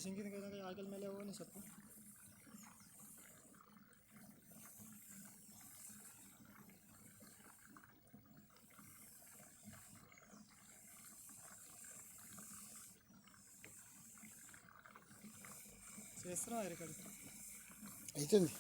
Singing करना आजकल मेले वो नहीं सबको చేస్తున్నా రికార్డ్ అవుతుంది.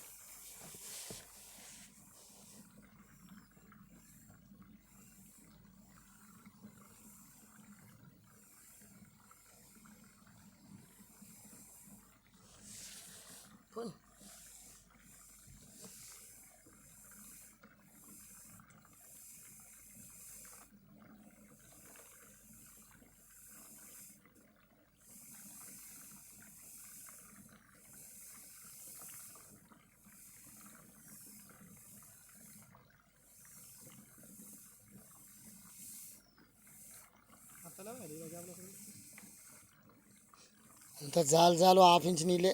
అంత జాలు జాలు హాఫ్ ఇంచ్ నీళ్ళే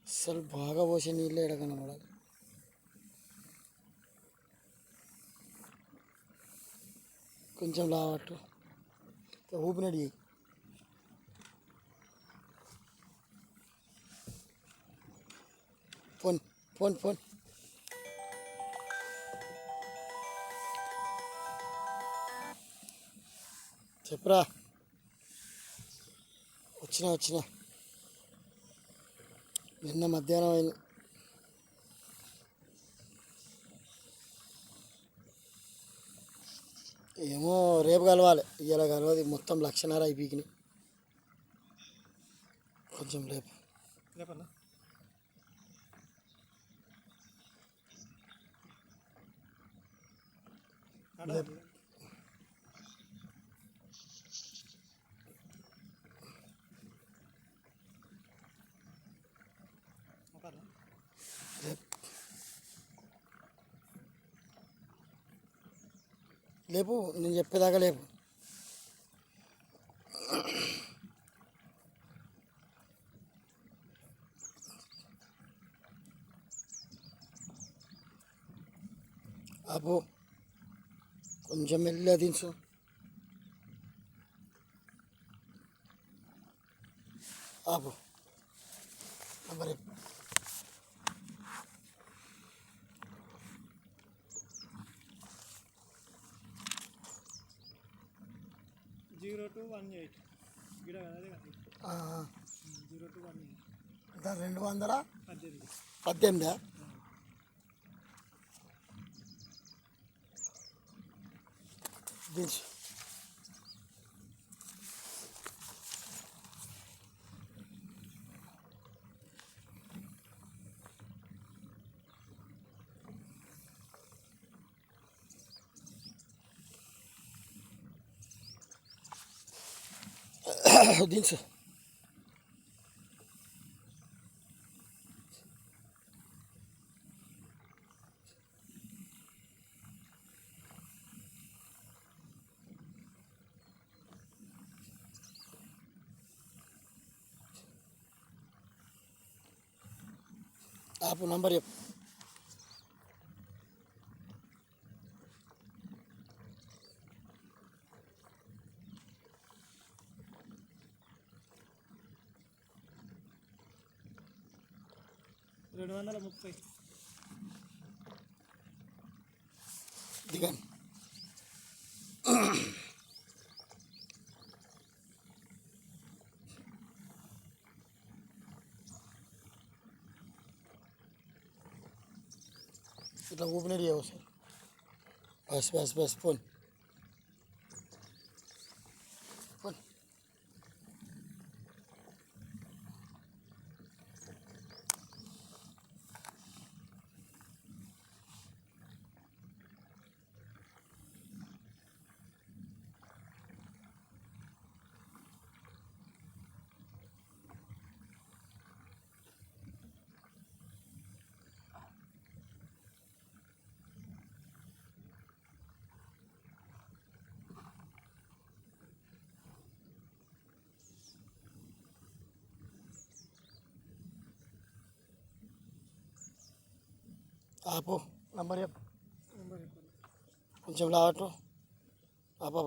అసలు బాగా పోసే నీళ్ళే ఎడకన్నా కూడా కొంచెం లావట్టు ఊపినడి ఫోన్ ఫోన్ ఫోన్ చెప్పరా వచ్చిన నిన్న మధ్యాహ్నం అయింది. ఏమో రేపు కలవాలి, ఇవాళ కలవది. మొత్తం 1,00,000 అయిపోయినాయి. కొంచెం రేపు రేపన్నా రేపు లేపు, నేను చెప్పేదాకా లేపు. అబ్బో కొంచెం మెల్లగా దించు. ఆపు మరి 0218 గిడ అదే 0218 218 దించు. దించు. ఆపు, నంబర్ చెప్పు. దిగండి. ఇట్లా ఊపినడి సార్. Bus phone phone. ఆపు, నంబర్ చెప్పు. కొంచెం లావట్టు. ఆపా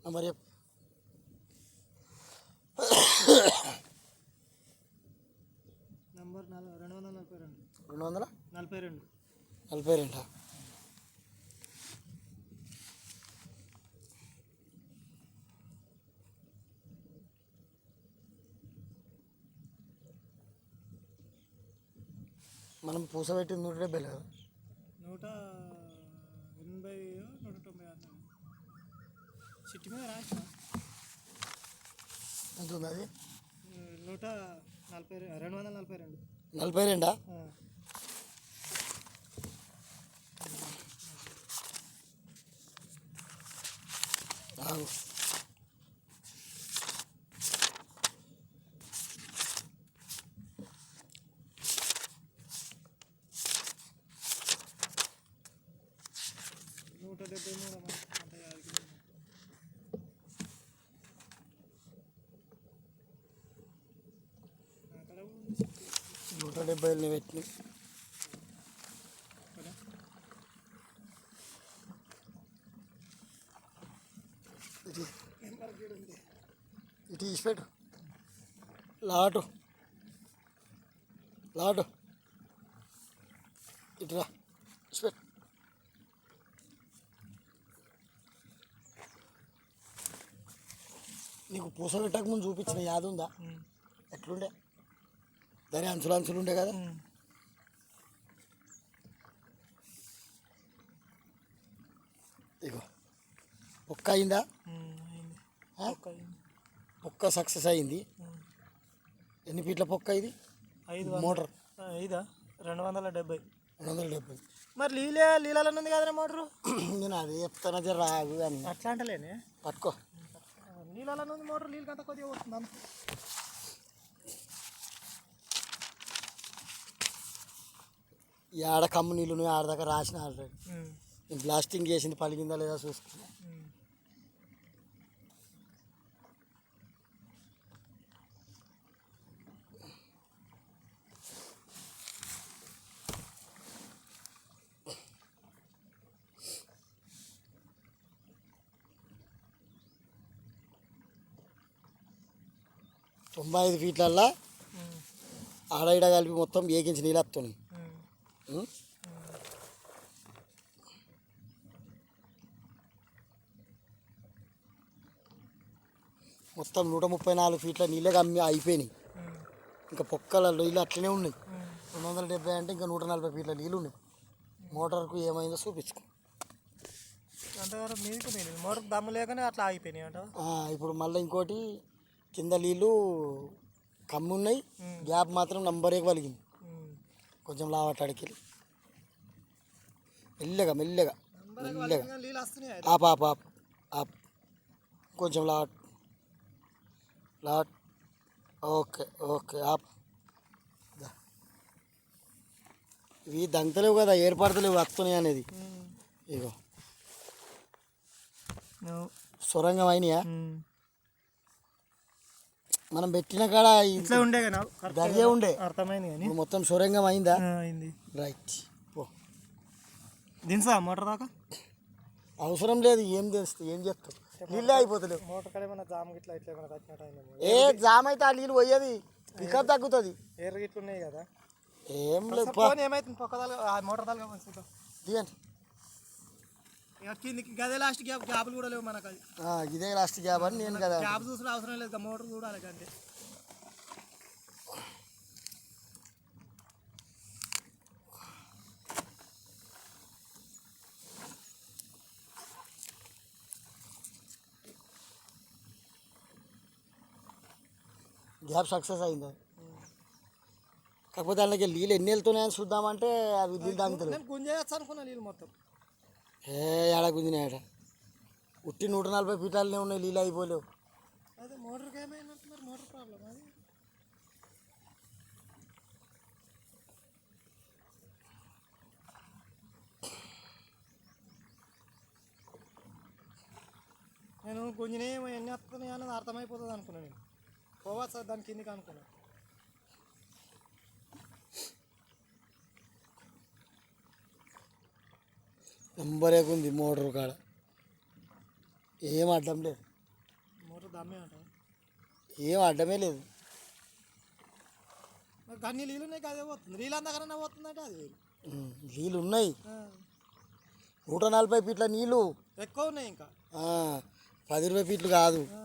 నంబర్ చెప్పు. 242 42. మనం పూస పెట్టింది 170 కదా. 180 196 చిట్టి మీద రాసిన ఎంత ఉంది అది? 242. 42. ఆగు. నూట 73 అంత యాదగిరి 170 పెట్టిన. ఇటు తీసి పెట్టు. లాటు ఇటురా తీసి పెట్టు. నీకు పూస పెట్టక ముందు చూపించిన యాద ఉందా? ఎట్లుండే? దాని అంచులు ఉండే కదా. ఇగో పొక్క అయిందా? పొక్క సక్సెస్ అయింది. ఎన్ని ఫీట్ల పొక్క ఇది? 5 మోటార్ 270. 270. మరి లీలలో ఉంది కదనే మోటరు. నేను అదే చెప్తాను, జర రాగు అని. అట్లా అంటలేనే పట్టుకో. నీళ్ళలో ఉంది మోటార్, నీళ్ళు కంత కొద్దిగా వస్తుంది. ఈ ఆడ కమ్ము నీళ్ళు ఆడదాకా రాసిన ఆల్రెడీ. నేను బ్లాస్టింగ్ చేసింది పలిగిందా లేదా చూసుకున్నా. తొంభై 5 ఫీట్లల్లా ఆడ ఈడ కలిపి మొత్తం ఏకించి నీళ్ళు వస్తున్నాయి. మొత్తం 134 ఫీట్ల నీళ్ళే కమ్మి అయిపోయినాయి. ఇంకా పొక్కల నీళ్ళు అట్లనే ఉన్నాయి. 270 అంటే ఇంకా 140 ఫీట్ల నీళ్ళు ఉన్నాయి. మోటార్కు ఏమైందో చూపించుకో. అంతగానో మీదకి పోయినాయి మోటార్, దమ్ము లేకనే అట్లా ఆగిపోయినాయి అంట. ఇప్పుడు మళ్ళీ ఇంకోటి కింద నీళ్ళు కమ్మి ఉన్నాయి, గ్యాప్ మాత్రం నంబరే పలిగింది. కొంచెం లావటాడికి మెల్లగా నీళ్ళు వస్తున్నాయి. ఆప్ కొంచెం లాట్. ఓకే ఆప్. ఇవి దంగతలేవు కదా, ఏర్పడతలేవు, వస్తున్నాయి అనేది. ఇగో సొరంగం అయినాయా? మనం పెట్టిన కాడ ఇట్లా ఉండే దర్జే ఉండే, అర్థమైంది కానీ మొత్తం సొరంగం అయిందా? అయింది. రైట్ పో. దించా మోటార్ దాకా అవసరం లేదు. ఏం చేస్తావు, ఏం చేస్తావు? నీళ్ళే అయిపోతలేవు. మోటార్ కాడ ఏమైనా జామ్ ఇట్లా ఏమైనా కట్టినట్టు ఏ జామ్ అయితే ఆ నీళ్ళు పోయేది, పికప్ తగ్గుతుంది. ఎర్ర ఇట్లు ఉన్నాయి కదా. ఏం లేదు, ఏమైతుంది పక్కదాలుగా మోటార్ దాలుగా దిగండి. కిందికి గదే లాస్ట్ గ్యాప్లు కూడా లేవు మనకు. అది ఇదే లాస్ట్ గ్యాప్ అని నేను కదా. గ్యాప్ చూసిన అవసరం లేదు, మోటార్ చూడాలి కంటే. గ్యాప్ సక్సెస్ అయిందా? కాకపోతే అందులోకి నీళ్ళు ఎన్ని వెళ్తున్నాయని చూద్దామంటే అవి నీళ్ళు తాగుతారు. నేను గుంజేయచ్చు అనుకున్నా నీళ్ళు మొత్తం. ఏడా గుంజినాయట. ఉట్టి 140 ఫీటాలనే ఉన్నాయి, నీళ్ళు అయిపోలేవు. అదే మోటార్కి ఏమైనట్టు మరి, మోటార్ ప్రాబ్లం అది. నేను గుంజినేమో ఎన్ని వస్తున్నాయి అన్నది అర్థమైపోతుంది అనుకున్నాను. నేను పోవచ్చు దాని కిందికి అనుకున్నాను. నెంబరే ఉంది మోటార్ కాడ, ఏం అడ్డం లేదు. మోటార్ దమ్మే అంట, ఏం అడ్డమే లేదు. గన్ని నీళ్ళు ఉన్నాయి అదే పోతుంది, నీళ్ళు అందకన్నా పోతుందంటే అది వేరు. నీళ్ళు ఉన్నాయి, ఆ, 140 ఫీట్ల నీళ్ళు ఎక్కువ ఉన్నాయి ఇంకా. 10 రూపాయల ఫీట్లు కాదు. ఆ.